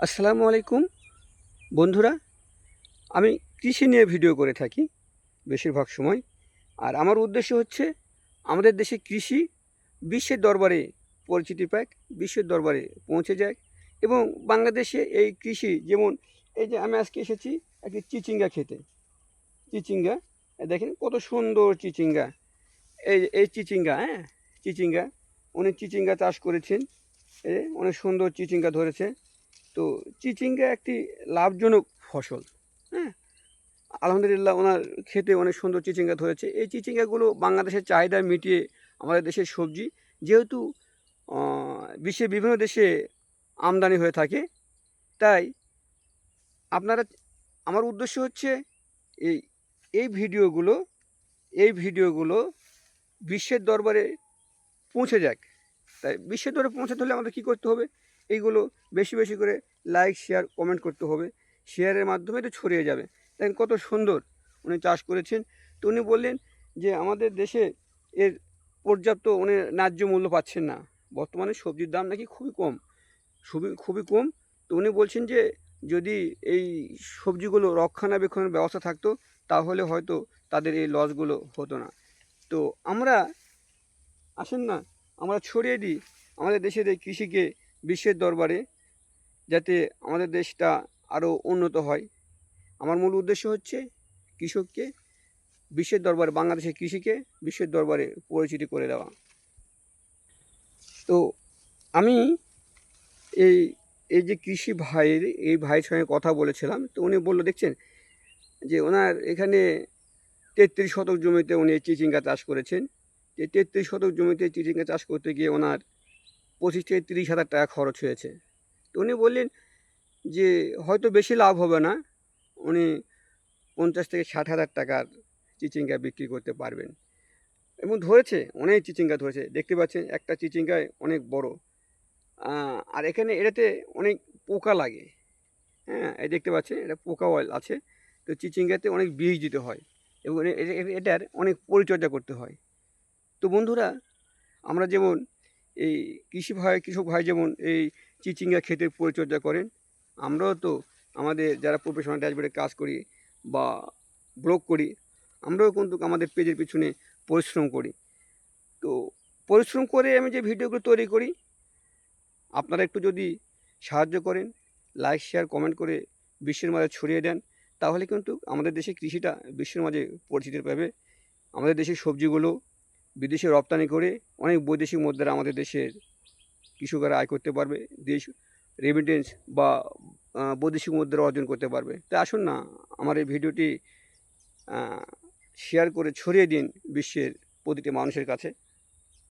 আসসালামু আলাইকুম বন্ধুরা। আমি কৃষি নিয়ে ভিডিও করে থাকি বেশিরভাগ সময়। আর আমার উদ্দেশ্য হচ্ছে আমাদের দেশে কৃষি বিশ্বের দরবারে পরিচিতি পাক, বিশ্বের দরবারে পৌঁছে যায়। এবং বাংলাদেশে এই কৃষি যেমন এই যে আমি আজকে এসেছি একটি চিচিঙ্গা খেতে। চিচিঙ্গা দেখেন কত সুন্দর চিচিঙ্গা। এই চিচিঙ্গা, হ্যাঁ, চিচিঙ্গা। উনি চিচিঙ্গা চাষ করেছেন, অনেক সুন্দর চিচিঙ্গা ধরেছে। তো চিচিঙ্গা একটি লাভজনক ফসল। হ্যাঁ, আলহামদুলিল্লাহ ওনার খেতে অনেক সুন্দর চিচিঙ্গা ধরেছে। এই চিচিঙ্গাগুলো বাংলাদেশের চাহিদা মিটিয়ে আমাদের দেশের সবজি, যেহেতু বিশ্বের বিভিন্ন দেশে আমদানি হয়ে থাকে, তাই আপনারা, আমার উদ্দেশ্য হচ্ছে এই এই ভিডিওগুলো এই ভিডিওগুলো বিশ্বের দরবারে পৌঁছে যাক। তাই বিশ্বের দরবারে পৌঁছাতে হলে আমাদের কী করতে হবে? এইগুলো বেশি বেশি করে লাইক, শেয়ার, কমেন্ট করতে হবে। শেয়ারের মাধ্যমে তো ছড়িয়ে যাবে। দেখেন কত সুন্দর উনি চাষ করেছেন। তো উনি বললেন যে আমাদের দেশে এর পর্যাপ্ত উনি ন্যায্য মূল্য পাচ্ছেন না। বর্তমানে সবজির দাম নাকি খুবই কম, খুবই কম। তো উনি বলছেন যে যদি এই সবজিগুলো রক্ষণাবেক্ষণের ব্যবস্থা থাকতো, তাহলে হয়তো তাদের এই লসগুলো হতো না। তো আমরা, আসেন না, আমরা ছড়িয়ে দিই আমাদের দেশের এই কৃষিকে বিশ্বের দরবারে, যাতে আমাদের দেশটা আরও উন্নত হয়। আমার মূল উদ্দেশ্য হচ্ছে কৃষককে বিশ্বের দরবারে, বাংলাদেশের কৃষিকে বিশ্বের দরবারে পরিচিতি করে দেওয়া। তো আমি এই এই যে কৃষি ভাইয়ের, এই ভাইয়ের সঙ্গে কথা বলেছিলাম। তো উনি বললো, দেখছেন যে ওনার এখানে 33 শতক জমিতে উনি চিচিঙ্গা চাষ করেছেন। এই 33 শতক জমিতে চিচিঙ্গা চাষ করতে গিয়ে ওনার 25 থেকে 30 হাজার টাকা খরচ হয়েছে। তো উনি বললেন যে হয়তো বেশি লাভ হবে না, উনি 50 থেকে 60 হাজার টাকার চিচিঙ্গা বিক্রি করতে পারবেন। এবং ধরেছে, অনেক চিচিঙ্গা ধরেছে, দেখতে পাচ্ছেন একটা চিচিঙ্গায় অনেক বড়। আর এখানে এটাতে অনেক পোকা লাগে। হ্যাঁ, এই দেখতে পাচ্ছেন এটা পোকা অয়েল আছে। তো চিচিঙ্গাতে অনেক বীজ দিতে হয় এবং এটার অনেক পরিচর্যা করতে হয়। তো বন্ধুরা, আমরা যেমন এই কৃষক ভাই যেমন এই চিচিঙ্গা ক্ষেতের পরিচর্যা করেন, আমরাও তো আমাদের যারা প্রফেশনাল ড্যাশবোর্ডে কাজ করি বা ব্লগ করি, আমরাও কিন্তু আমাদের পেজের পিছনে পরিশ্রম করি। তো পরিশ্রম করে আমি যে ভিডিওগুলো তৈরি করি, আপনারা একটু যদি সাহায্য করেন, লাইক, শেয়ার, কমেন্ট করে বিশ্বের মাঝে ছড়িয়ে দেন, তাহলে কিন্তু আমাদের দেশের কৃষিটা বিশ্বের মাঝে পরিচিতি পাবে। আমাদের দেশের সবজিগুলো বিদেশে রপ্তানি করে অনেক বৈদেশিক মুদ্রা আমাদের দেশের কৃষকরা আয় করতে পারবে, দেশ রেমিটেন্স বা বৈদেশিক মুদ্রা অর্জন করতে পারবে। তাই আসুন না, আমার এই ভিডিওটি শেয়ার করে ছড়িয়ে দিন বিশ্বের প্রতিটি মানুষের কাছে।